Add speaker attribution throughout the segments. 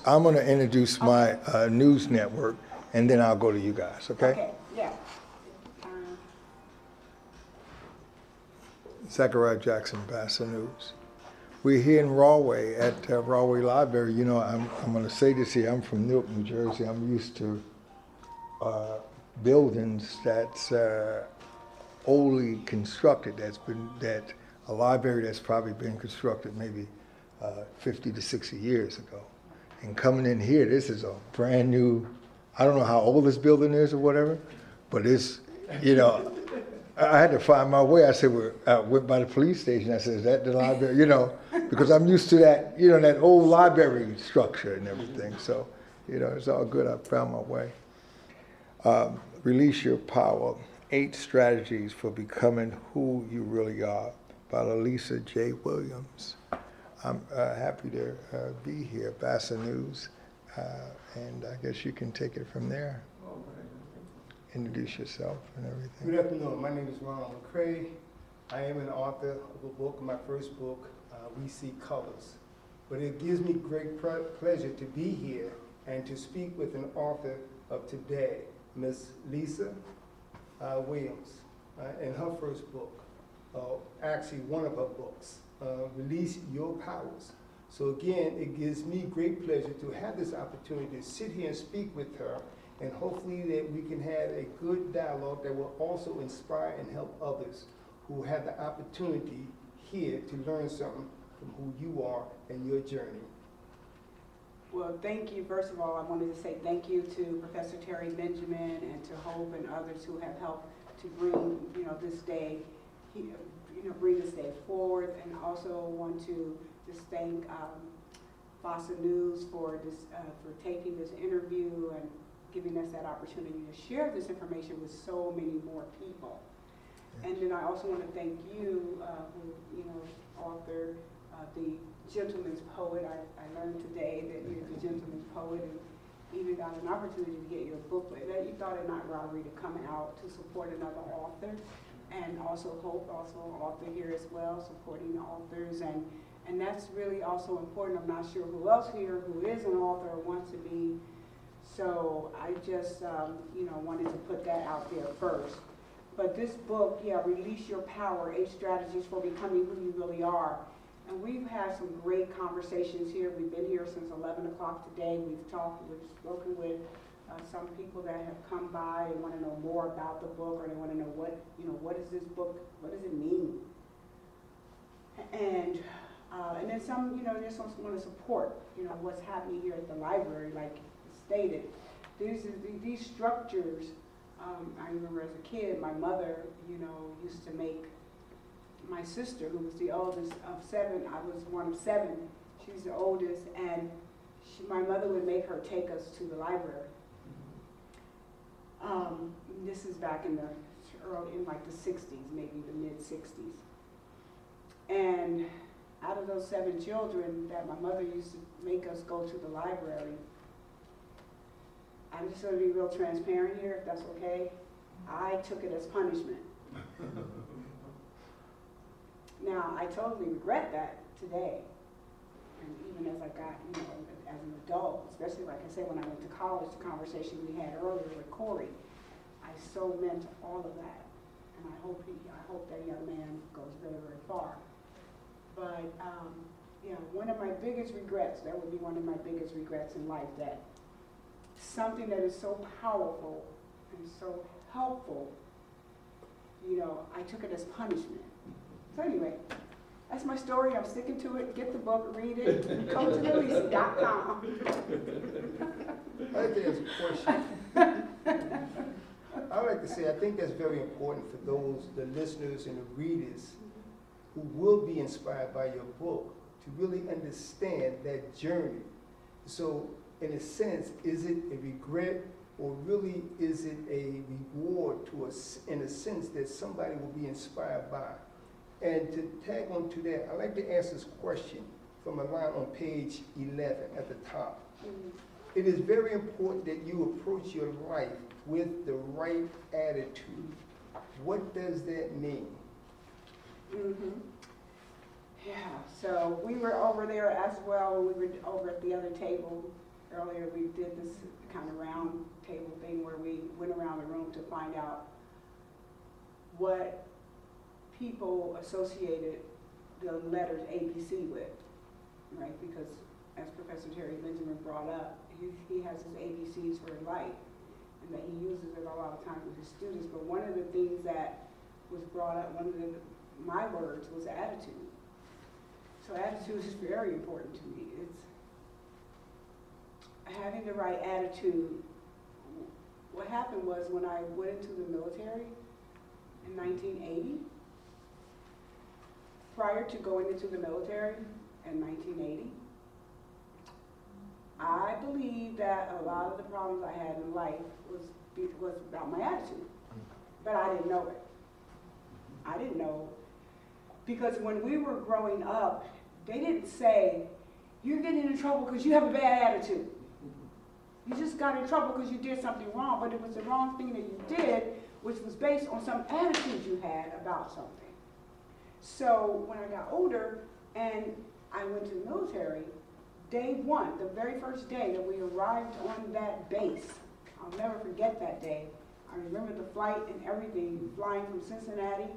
Speaker 1: I'm going to introduce my news network, and then I'll go to you guys, okay?
Speaker 2: Okay, yeah.
Speaker 1: Zachariah Jackson, BASA News. We're here in Rahway at Rahway Library. You know, I'm going to say this here. I'm from Newark, New Jersey. I'm used to buildings that's oldly constructed. That a library that's probably been constructed maybe 50 to 60 years ago. And coming in here, this is a brand new. I don't know how old this building is or whatever, but it's, you know, I had to find my way. I said, I went by the police station. I said, is that the library? You know, because I'm used to that, you know, that old library structure and everything. So, you know, it's all good. I found my way. Release Your Power, 8 Strategies for Becoming Who You Really Are by Lilisa J. Williams. I'm happy to be here, BASA News, and I guess you can take it from there. Introduce yourself and everything.
Speaker 3: Good afternoon. My name is Ronald McCrae. I am an author of a book, my first book, We See Colors. But it gives me great pleasure to be here and to speak with an author of today, Miss Lilisa Williams, in her first book, actually one of her books, Release Your Powers. So again, it gives me great pleasure to have this opportunity to sit here and speak with her, and hopefully that we can have a good dialogue that will also inspire and help others who have the opportunity here to learn something from who you are and your journey.
Speaker 2: Well, thank you. First of all, I wanted to say thank you to Professor Terry Benjamin and to Hope and others who have helped to bring, you know, this day, bring this day forward. And also want to just thank BASA News for this, for taking this interview and giving us that opportunity to share this information with so many more people. And then I also want to thank you, who, you know, authored the Gentleman's Poet. I learned today that you're the Gentleman's Poet, and even got an opportunity to get your booklet. That you thought it not robbery to come out to support another author, and also Hope, also an author here as well, supporting authors, and that's really also important. I'm not sure who else here who is an author or wants to be. So I just, you know, wanted to put that out there first. But this book, yeah, Release Your Power, 8 Strategies for Becoming Who You Really Are. And we've had some great conversations here. We've been here since 11 o'clock today. We've spoken with some people that have come by and want to know more about the book, or they want to know what is this book, what does it mean? And then some, you know, just want to support, you know, what's happening here at the library, like stated. These structures, I remember as a kid, my mother, you know, used to make my sister, who was the oldest of 7, I was one of 7, she's the oldest, and my mother would make her take us to the library. This is back in like the 60s, maybe the mid 60s. And out of those 7 children that my mother used to make us go to the library, I'm just going to be real transparent here, if that's okay. I took it as punishment. Now, I totally regret that today. And even as I got, you know, as an adult, especially like I said, when I went to college, the conversation we had earlier with Corey, I so meant all of that. And I hope that young man goes very, very far. But, yeah, one of my biggest regrets, that would be one of my biggest regrets in life, that something that is so powerful and so helpful, you know, I took it as punishment. So anyway, that's my story. I'm sticking to it. Get the book, read it. Come to Lilisa.com.
Speaker 3: I think that's a question. I like to say, I think that's very important for those, the listeners and the readers who will be inspired by your book, to really understand that journey. So, in a sense, is it a regret, or really is it a reward to us, in a sense, that somebody will be inspired by? And to tag on to that, I'd like to ask this question from a line on page 11 at the top. Mm-hmm. It is very important that you approach your life with the right attitude. What does that mean?
Speaker 2: Mm-hmm. Yeah, so we were over there as well. We were over at the other table earlier. We did this kind of round table thing where we went around the room to find out what people associated the letters ABC with, right? Because as Professor Terry Benjamin brought up, he has his ABCs for life, and that he uses it a lot of times with his students. But one of the things that was brought up, my words, was attitude. So attitude is very important to me. It's having the right attitude. What happened was when I went into the military in 1980, prior to going into the military in 1980, I believe that a lot of the problems I had in life was about my attitude, but I didn't know it. I didn't know, because when we were growing up, they didn't say, you're getting in trouble because you have a bad attitude. You just got in trouble because you did something wrong, but it was the wrong thing that you did, which was based on some attitude you had about something. So when I got older and I went to the military, day one, the very first day that we arrived on that base, I'll never forget that day. I remember the flight and everything, flying from Cincinnati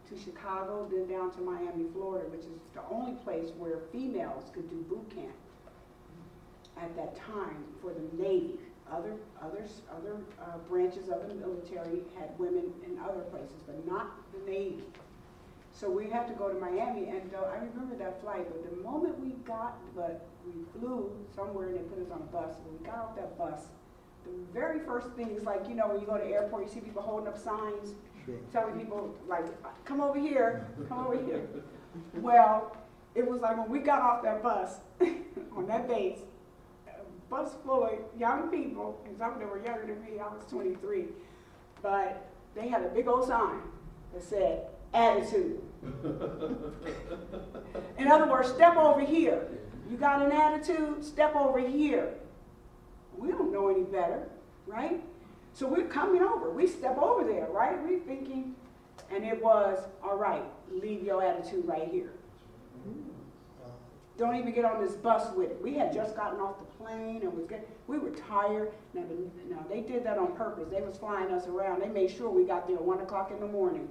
Speaker 2: to Chicago, then down to Miami, Florida, which is the only place where females could do boot camp at that time for the Navy. Other branches of the military had women in other places, but not the Navy. So we had to go to Miami, and I remember that flight, but the moment we flew somewhere and they put us on a bus. When we got off that bus, the very first thing is like, you know, when you go to the airport, you see people holding up signs, telling people, like, come over here, come over here. Well, it was like when we got off that bus on that base, a bus full of young people, and some of them were younger than me, I was 23, but they had a big old sign that said, attitude. In other words, step over here. You got an attitude, step over here. We don't know any better, right? So we're coming over. We step over there, right? We're thinking, and it was, all right, leave your attitude right here. Don't even get on this bus with it. We had just gotten off the plane and we were tired. Now, they did that on purpose. They was flying us around. They made sure we got there at 1 o'clock in the morning.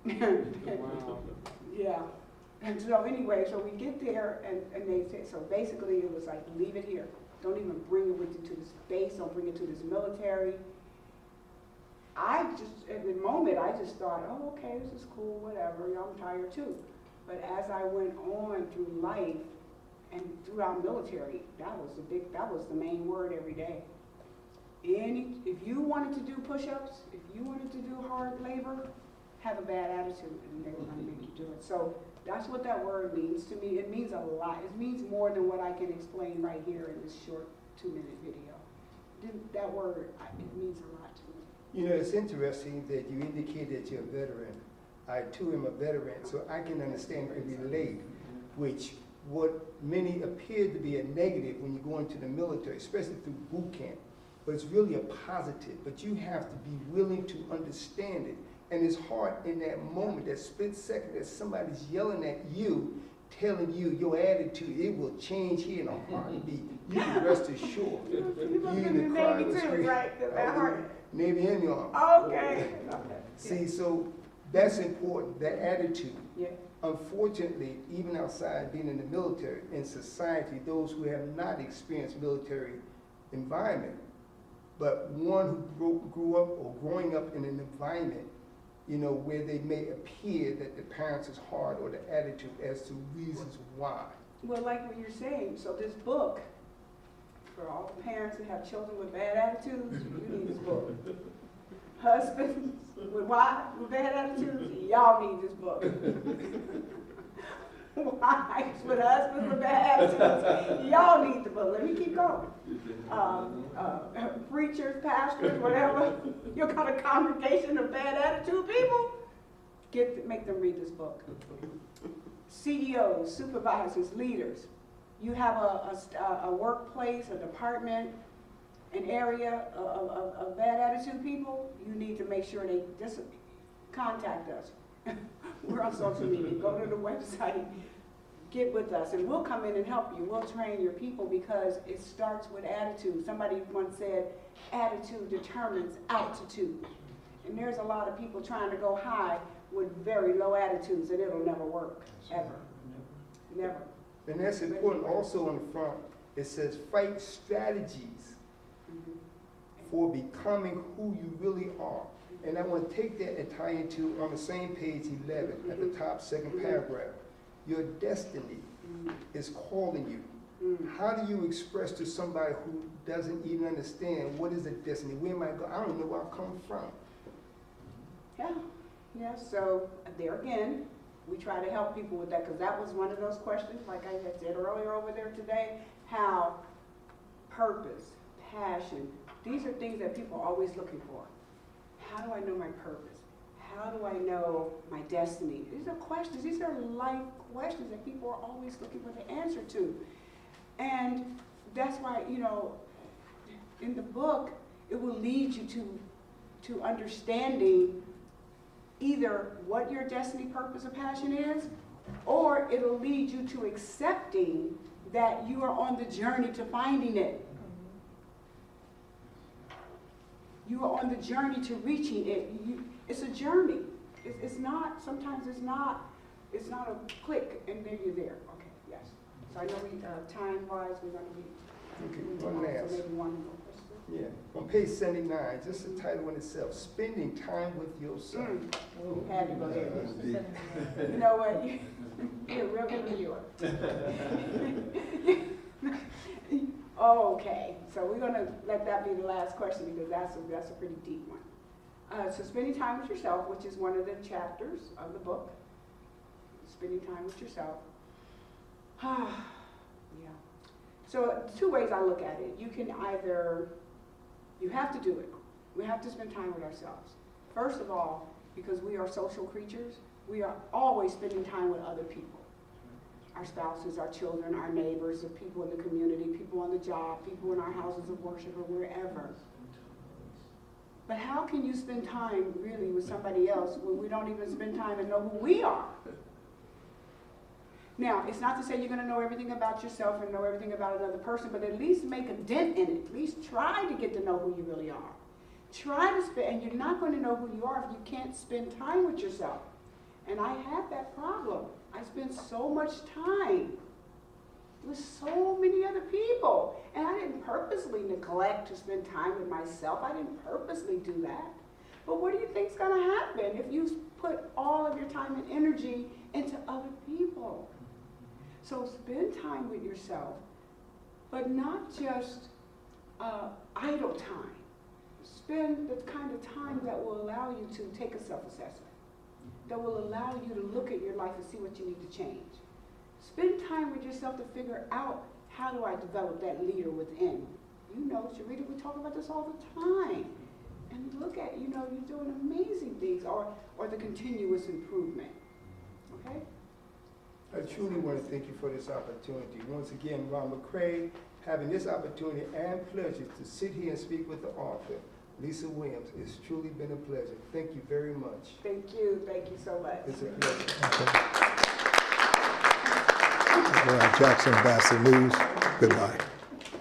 Speaker 4: Wow.
Speaker 2: Yeah. And so anyway, so we get there and they say, so basically it was like, leave it here. Don't even bring it with you to this base. Don't bring it to this military. At the moment, I just thought, oh, okay, this is cool, whatever. I'm tired too. But as I went on through life and throughout military, that was the main word every day. If you wanted to do push-ups, if you wanted to do hard labor, have a bad attitude, and they were going to make you do it. So that's what that word means to me. It means a lot. It means more than what I can explain right here in this short 2-minute video. That word, it means a lot to me.
Speaker 3: You know, it's interesting that you indicate that you're a veteran. I too am a veteran, so I can understand and relate, which what many appear to be a negative when you go into the military, especially through boot camp. But it's really a positive, but you have to be willing to understand it. And it's hard in that moment, that split second, that somebody's yelling at you, telling you your attitude, it will change here in a heartbeat. You can rest assured.
Speaker 2: You must have been Navy too, right? That heart.
Speaker 3: Navy and the Army.
Speaker 2: Okay.
Speaker 3: See, so that's important, that attitude.
Speaker 2: Yeah.
Speaker 3: Unfortunately, even outside being in the military, in society, those who have not experienced military environment, but one who grew up or growing up in an environment, you know, where they may appear that the parents is hard or the attitude as to reasons why.
Speaker 2: Well, like what you're saying, so this book, for all the parents that have children with bad attitudes, you need this book. Husbands with bad attitudes, y'all need this book. Wives with husbands with bad attitudes, y'all need the book. Let me keep going. Preachers, pastors, whatever, you got a congregation of bad attitude people, make them read this book. CEOs, supervisors, leaders, you have a workplace, a department, an area of bad attitude people, you need to make sure they just contact us. We're on social media. Go to the website, get with us and we'll come in and help you. We'll train your people because it starts with attitude. Somebody once said, attitude determines altitude. And there's a lot of people trying to go high with very low attitudes and it'll never work, ever. Never.
Speaker 3: And that's important also on the front. It says fight strategies for becoming who you really are. And I want to take that and tie into on the same page 11 at the top, second paragraph. Your destiny is calling you. How do you express to somebody who doesn't even understand what is a destiny? Where am I going? I don't know where I come from.
Speaker 2: Yeah, so there again, we try to help people with that because that was one of those questions, like I had said earlier over there today, how purpose, passion, these are things that people are always looking for. How do I know my purpose? How do I know my destiny? These are questions, these are life questions that people are always looking for the answer to. And that's why, you know, in the book, it will lead you to understanding either what your destiny, purpose, or passion is, or it'll lead you to accepting that you are on the journey to finding it. You are on the journey to reaching it. It's a journey. It's not, sometimes it's not a click and then you're there. Okay, yes. So I know we, time-wise, we're going to be.
Speaker 3: Okay, one last.
Speaker 2: So maybe one more question.
Speaker 3: Yeah, on page 79, just the title in itself, Spending Time with Yourself.
Speaker 2: Had to go there. You know what? You're real good with yours. Okay, so we're going to let that be the last question because that's a pretty deep one. So spending time with yourself, which is one of the chapters of the book. Spending time with yourself. Yeah. So two ways I look at it. You can either, you have to do it. We have to spend time with ourselves. First of all, because we are social creatures, we are always spending time with other people. Our spouses, our children, our neighbors, the people in the community, people on the job, people in our houses of worship or wherever. But how can you spend time really with somebody else when we don't even spend time and know who we are? Now, it's not to say you're going to know everything about yourself and know everything about another person, but at least make a dent in it. At least try to get to know who you really are. Try to spend, and you're not going to know who you are if you can't spend time with yourself. And I had that problem. I spent so much time with so many other people. And I didn't purposely neglect to spend time with myself. I didn't purposely do that. But what do you think's going to happen if you put all of your time and energy into other people? So spend time with yourself, but not just idle time. Spend the kind of time that will allow you to take a self-assessment, that will allow you to look at your life and see what you need to change. Spend time with yourself to figure out, how do I develop that leader within? You know, Sharita, we talk about this all the time. And look at, you know, you're doing amazing things, or the continuous improvement, okay?
Speaker 3: I truly want to thank you for this opportunity. Once again, Ron McCray, having this opportunity and pleasure to sit here and speak with the author, Lisa Williams. It's truly been a pleasure. Thank you very much.
Speaker 2: Thank you so much.
Speaker 3: It's a pleasure.
Speaker 1: Jackson, BASA News. Goodbye.